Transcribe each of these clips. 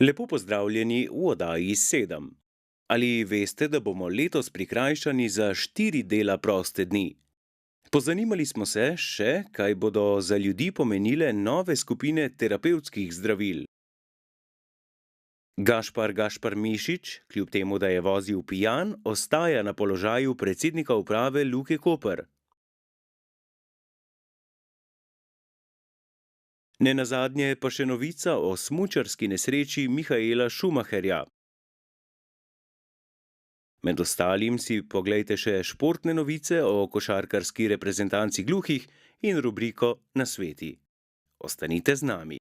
Lepo pozdravljeni v oddaji 7. Ali veste, da bomo letos prikrajšani za 4 dela proste dni? Pozanimali smo se še, kaj bodo za ljudi pomenile nove skupine terapevtskih zdravil. Gašpar Mišič, kljub temu, da je vozil pijan, ostaja na položaju predsednika uprave Luke Koper. Nenazadnje pa še novica o smučarski nesreči Mihaela Schumacherja. Med ostalim si poglejte še športne novice o košarkarski reprezentanci gluhih in rubriko Nasveti. Ostanite z nami.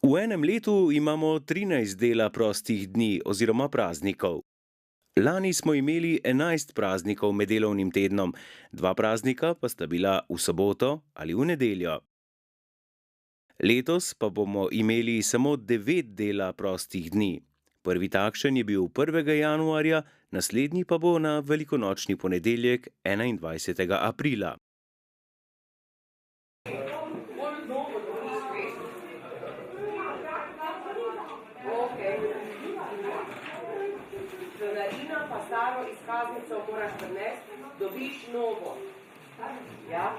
V enem letu imamo 13 dela prostih dni oziroma praznikov. Lani smo imeli 11 praznikov med delovnim tednom, 2 praznika pa sta bila v soboto ali v nedeljo. Letos pa bomo imeli samo 9 dela prostih dni. Prvi takšen je bil 1. januarja, naslednji pa bo na velikonočni ponedeljek 21. aprila. Članarina pa staro izkaznico moraš prinesti, dobiš novo. Ja?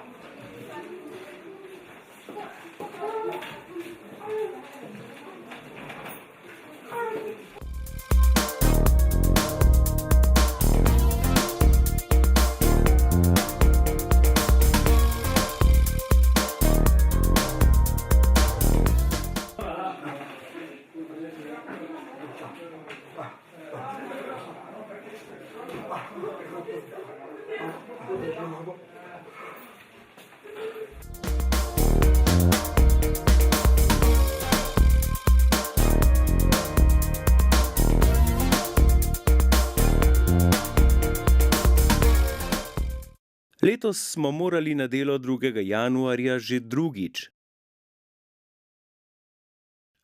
Letos smo morali na delo 2. januarja že drugič.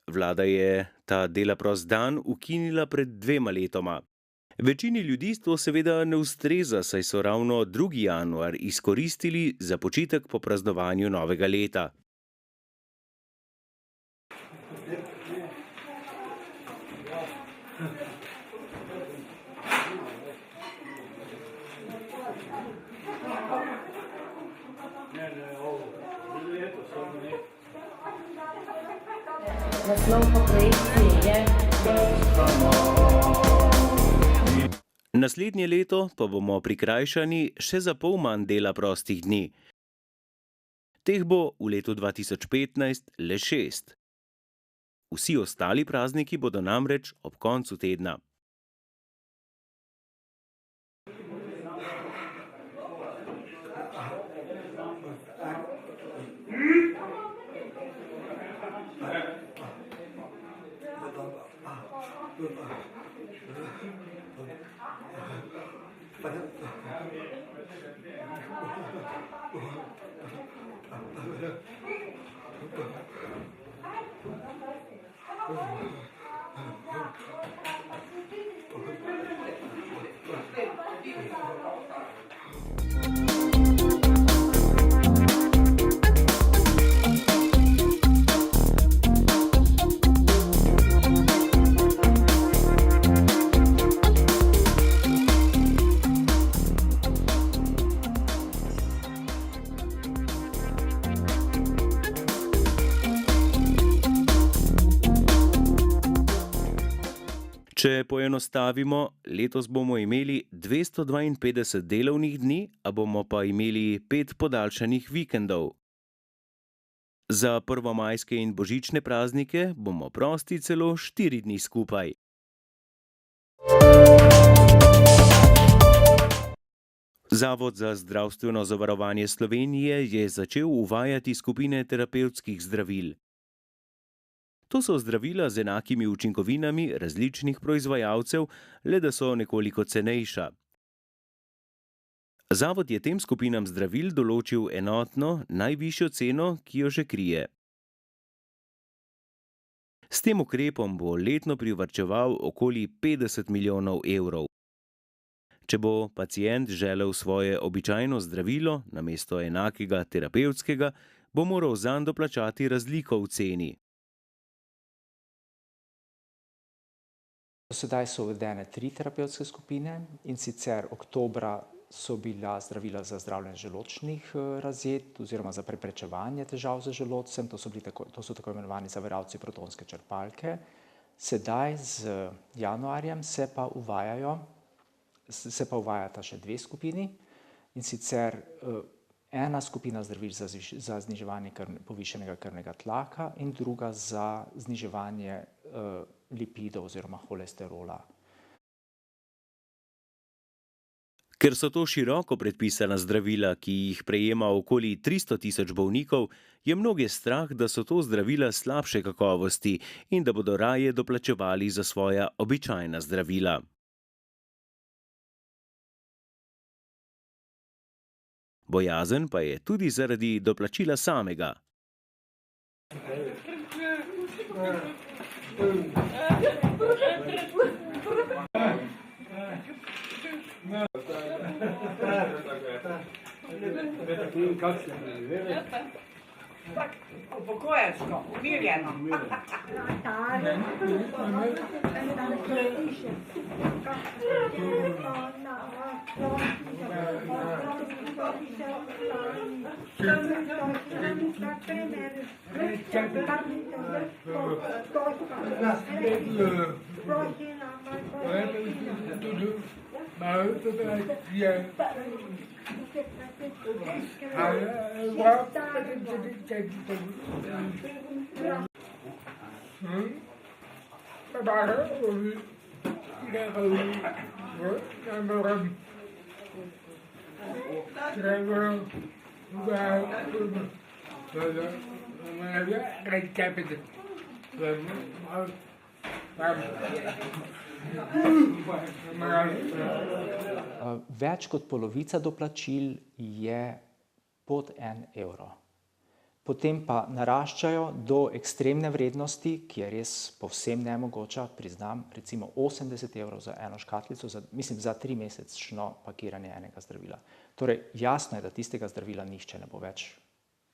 Vlada je ta dela prost dan ukinila pred 2 letoma. Večini ljudi to seveda ne ustreza, saj so ravno 2. januar izkoristili za počitek po praznovanju novega leta. Naslov po projekciji je Naslednje leto pa bomo prikrajšani še za pol manj dela prostih dni. Teh bo v letu 2015 le 6. Vsi ostali prazniki bodo namreč ob koncu tedna. Če poenostavimo, letos bomo imeli 252 delovnih dni, a bomo pa imeli 5 podaljšanih vikendov. Za prvomajske in božične praznike bomo prosti celo 4 dni skupaj. Zavod za zdravstveno zavarovanje Slovenije je začel uvajati skupine terapevtskih zdravil. To so zdravila z enakimi učinkovinami različnih proizvajalcev, le da so nekoliko cenejša. Zavod je tem skupinam zdravil določil enotno, najvišjo ceno, ki jo že krije. S tem ukrepom bo letno privarčeval okoli 50 milijonov evrov. Če bo pacient želel svoje običajno zdravilo namesto enakega terapevtskega, bo moral zanj doplačati razliko v ceni. Sedaj so uvedene 3 terapevtske skupine, in sicer oktobra so bila zdravila za zdravljenje želodčnih razjed oziroma za preprečevanje težav z želodcem, to so tako imenovani zaviralci protonske črpalke. Sedaj z januarjem se pa uvajata še 2 skupini, in sicer ena skupina zdravil za zniževanje povišanega krvnega tlaka in druga za zniževanje lipidov oziroma holesterola. Ker so to široko predpisana zdravila, ki jih prejema okoli 300.000 bolnikov, je mnoge strah, da so to zdravila slabše kakovosti in da bodo raje doplačevali za svoja običajna zdravila. Bojazen pa je tudi zaradi doplačila samega. Upokojensko, umirjeno. Več kot polovica doplačil je pod 1 evro. Potem pa naraščajo do ekstremne vrednosti, ki je res povsem nemogoča, priznam, recimo 80 evrov za eno škatlico, za 3-mesečno pakiranje enega zdravila. Torej, jasno je, da tistega zdravila nihče ne bo več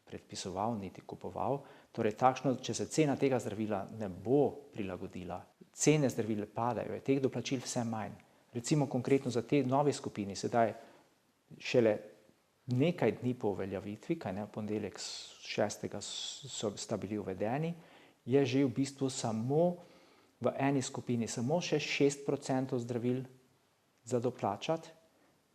predpisoval, niti kupoval. Torej, če se cena tega zdravila ne bo prilagodila, cene zdravil padajo, je teh doplačil vse manj. Recimo konkretno za te nove skupini, sedaj šele nekaj dni po uveljavitvi, v ponedeljek 6. sta bili uvedeni, je že v bistvu samo v eni skupini samo še 6% zdravil za doplačati,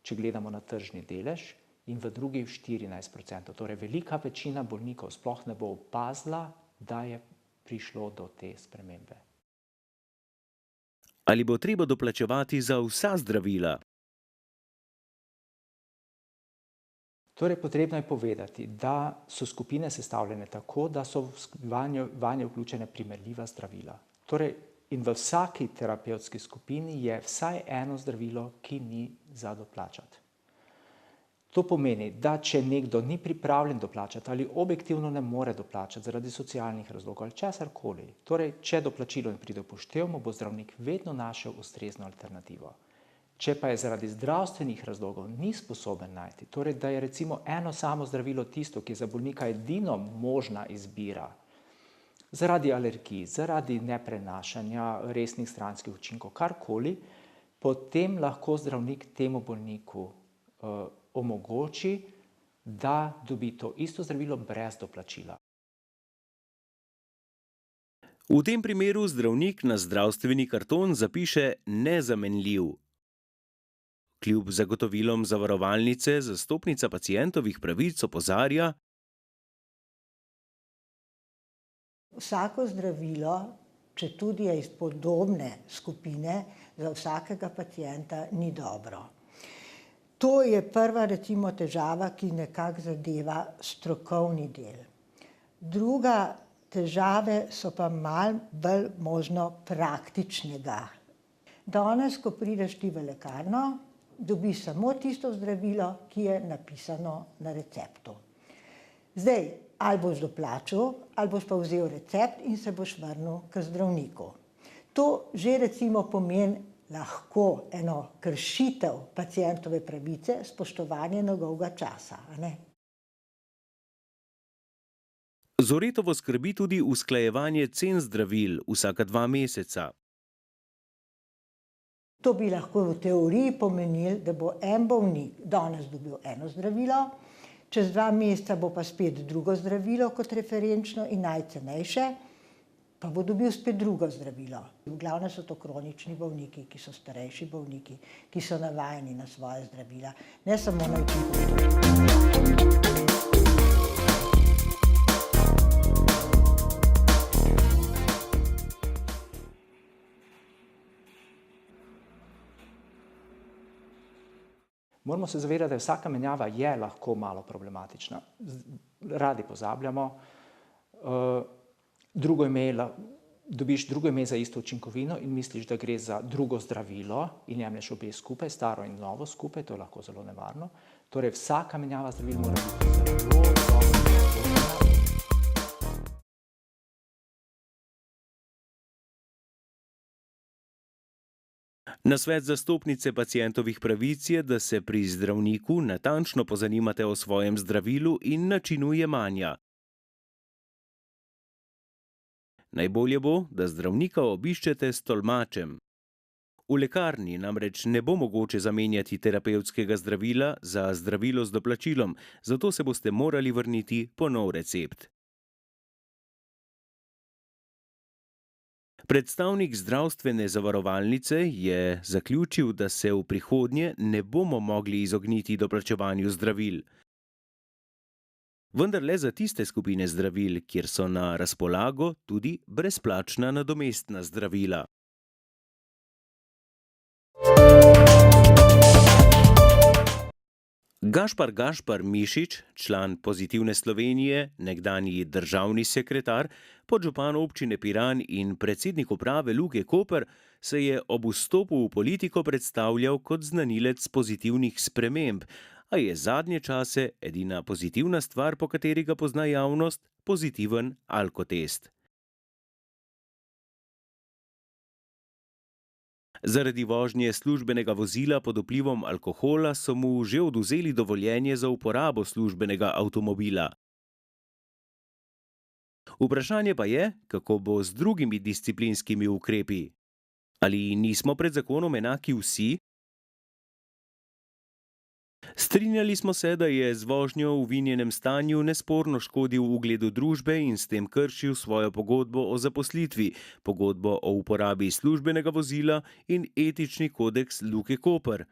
če gledamo na tržni delež, in v drugi 14%. Torej, velika večina bolnikov sploh ne bo opazila, da je prišlo do te spremembe. Ali bo treba doplačevati za vsa zdravila? Torej, potrebno je povedati, da so skupine sestavljene tako, da so vanje vključene primerljiva zdravila. Torej, in v vsaki terapevtski skupini je vsaj eno zdravilo, ki ni za doplačati. To pomeni, da če nekdo ni pripravljen doplačati ali objektivno ne more doplačati zaradi socialnih razlogov ali česarkoli, torej, če doplačilo ne pride v poštev, mu bo zdravnik vedno našel ustrezno alternativo. Če pa je zaradi zdravstvenih razlogov ni sposoben najti, torej, da je recimo eno samo zdravilo tisto, ki je za bolnika edino možna izbira, zaradi alergij, zaradi neprenašanja resnih stranskih učinkov, karkoli, potem lahko zdravnik temu bolniku omogoči, da dobi to isto zdravilo brez doplačila. V tem primeru zdravnik na zdravstveni karton zapiše nezamenljiv. Kljub zagotovilom zavarovalnice zastopnica pacientovih pravic opozarja: Vsako zdravilo, četudi je iz podobne skupine, za vsakega pacienta ni dobro. To je prva recimo težava, ki nekako zadeva strokovni del. Druga težave so pa malo bolj možno praktičnega. Danes, ko prideš ti v lekarno, dobiš samo tisto zdravilo, ki je napisano na receptu. Zdaj, ali boš doplačal, ali boš pa vzel recept in se boš vrnil k zdravniku. To že recimo pomeni lahko eno kršitev pacientove pravice, spoštovanje njegovega časa, a ne? Zoretovo skrbi tudi usklajevanje cen zdravil vsaka 2 meseca. To bi lahko v teoriji pomenilo, da bo en bolnik danes dobil eno zdravilo, čez 2 meseca bo pa spet drugo zdravilo kot referenčno in najcenejše, pa bo dobil spet drugo zdravilo. V glavnem so to kronični bolniki, ki so starejši bolniki, ki so navajeni na svoje zdravila, ne samo na učinkovitost. Moramo se zavedati, da vsaka menjava je lahko malo problematična. Radi pozabljamo. Dobiš drugo ime za isto učinkovino in misliš, da gre za drugo zdravilo in jemlješ obe skupaj, staro in novo skupaj, to je lahko zelo nevarno. Torej vsaka menjava zdravil mora biti zelo dobro obveščena. Nasvet zastopnice pacientovih pravic je, da se pri zdravniku natančno pozanimate o svojem zdravilu in načinu jemanja. Najbolje bo, da zdravnika obiščete s tolmačem. V lekarni namreč ne bo mogoče zamenjati terapevtskega zdravila za zdravilo z doplačilom, zato se boste morali vrniti po nov recept. Predstavnik zdravstvene zavarovalnice je zaključil, da se v prihodnje ne bomo mogli izogniti doplačevanju zdravil. Vendar le za tiste skupine zdravil, kjer so na razpolago tudi brezplačna nadomestna zdravila. Gašpar Mišič, član Pozitivne Slovenije, nekdanji državni sekretar, podžupan občine Piran in predsednik uprave Luke Koper, se je ob vstopu v politiko predstavljal kot znanilec pozitivnih sprememb, a je zadnje čase edina pozitivna stvar, po kateri ga pozna javnost, pozitiven alkotest. Zaradi vožnje službenega vozila pod vplivom alkohola so mu že odvzeli dovoljenje za uporabo službenega avtomobila. Vprašanje pa je, kako bo z drugimi disciplinskimi ukrepi. Ali nismo pred zakonom enaki vsi? Strinjali smo se, da je z vožnjo v vinjenem stanju nesporno škodil ugledu družbe in s tem kršil svojo pogodbo o zaposlitvi, pogodbo o uporabi službenega vozila in etični kodeks Luke Koper,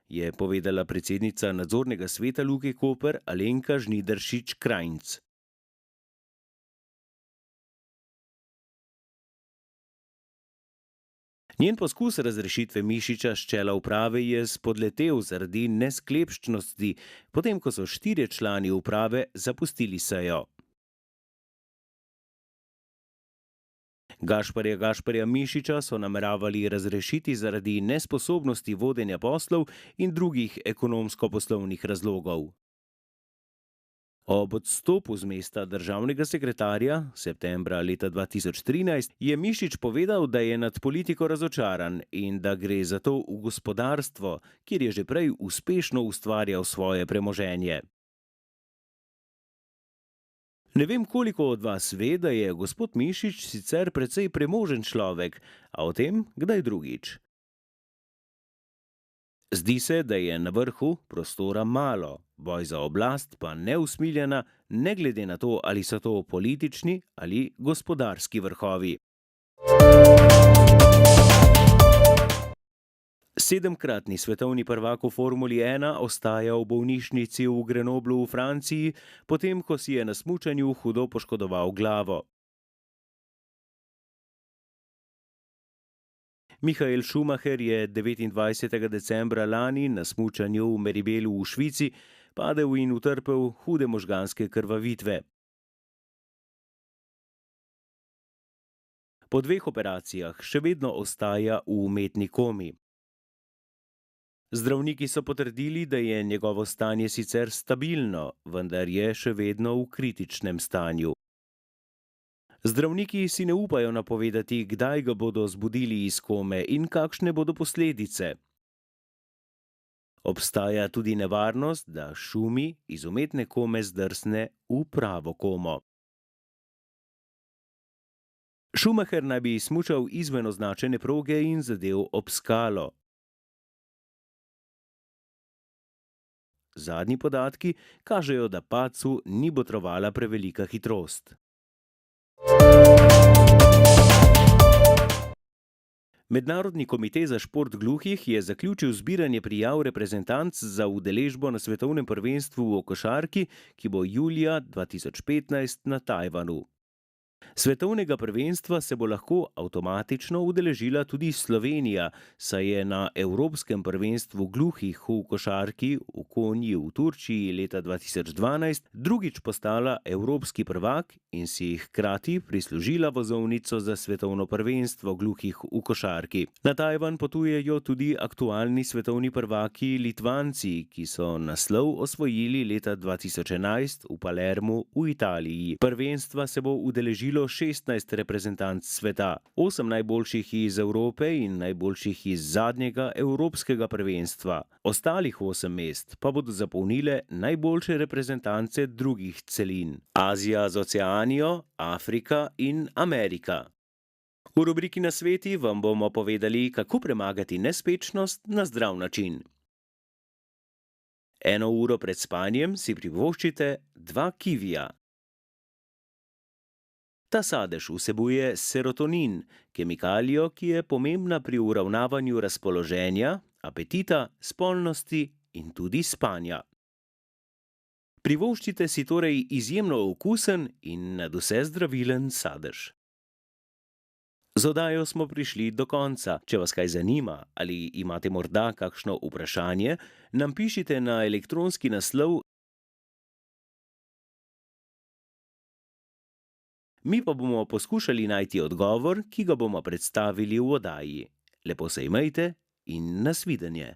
je povedala predsednica nadzornega sveta Luke Koper Alenka Žnidaršič Krajnc. Njen poskus razrešitve Mišiča s čela uprave je spodletel zaradi nesklepčnosti, potem ko so 4 člani uprave zapustili sejo. Gašparja Mišiča so nameravali razrešiti zaradi nesposobnosti vodenja poslov in drugih ekonomsko-poslovnih razlogov. Ob odstopu z mesta državnega sekretarja septembra leta 2013 je Mišič povedal, da je nad politiko razočaran in da gre zato v gospodarstvo, kjer je že prej uspešno ustvarjal svoje premoženje. Ne vem, koliko od vas ve, da je gospod Mišič sicer precej premožen človek, a o tem kdaj drugič. Zdi se, da je na vrhu prostora malo, boj za oblast pa neusmiljena, ne glede na to, ali so to politični ali gospodarski vrhovi. 7-kratni svetovni prvak v Formuli 1 ostaja v bolnišnici v Grenoblu v Franciji, potem ko si je na smučanju hudo poškodoval glavo. Michael Schumacher je 29. decembra lani na smučanju v Meribelu v Švici padel in utrpel hude možganske krvavitve. Po 2 operacijah še vedno ostaja v umetni komi. Zdravniki so potrdili, da je njegovo stanje sicer stabilno, vendar je še vedno v kritičnem stanju. Zdravniki si ne upajo napovedati, kdaj ga bodo zbudili iz kome in kakšne bodo posledice. Obstaja tudi nevarnost, da Šumi iz umetne kome zdrsne v pravo komo. Schumacher naj bi smučal izven označene proge in zadel ob skalo. Zadnji podatki kažejo, da padcu ni botrovala prevelika hitrost. Mednarodni komitej za šport gluhih je zaključil zbiranje prijav reprezentanc za udeležbo na svetovnem prvenstvu v košarki, ki bo julija 2015 na Tajvanu. Svetovnega prvenstva se bo lahko avtomatično udeležila tudi Slovenija, saj je na Evropskem prvenstvu gluhih v košarki v Konji v Turčiji leta 2012 drugič postala evropski prvak in si hkrati prislužila vozovnico za svetovno prvenstvo gluhih v košarki. Na Tajvan potujejo tudi aktualni svetovni prvaki Litvanci, ki so naslov osvojili leta 2011 v Palermu v Italiji. Prvenstva se bo udeležilo 16 reprezentanc sveta, 8 najboljših iz Evrope in najboljših iz zadnjega evropskega prvenstva. Ostalih 8 mest pa bodo zapolnile najboljše reprezentance drugih celin: Azija z Oceanijo, Afrika in Amerika. V rubriki Nasveti vam bomo povedali, kako premagati nespečnost na zdrav način. 1 uro pred spanjem si privoščite 2 kivija. Ta sadež vsebuje serotonin, kemikalijo, ki je pomembna pri uravnavanju razpoloženja, apetita, spolnosti in tudi spanja. Privoščite si torej izjemno okusen in nadvse zdravilen sadež. Z oddajo smo prišli do konca. Če vas kaj zanima ali imate morda kakšno vprašanje, nam pišite na elektronski naslov. Mi pa bomo poskušali najti odgovor, ki ga bomo predstavili v oddaji. Lepo se imejte in nasvidenje.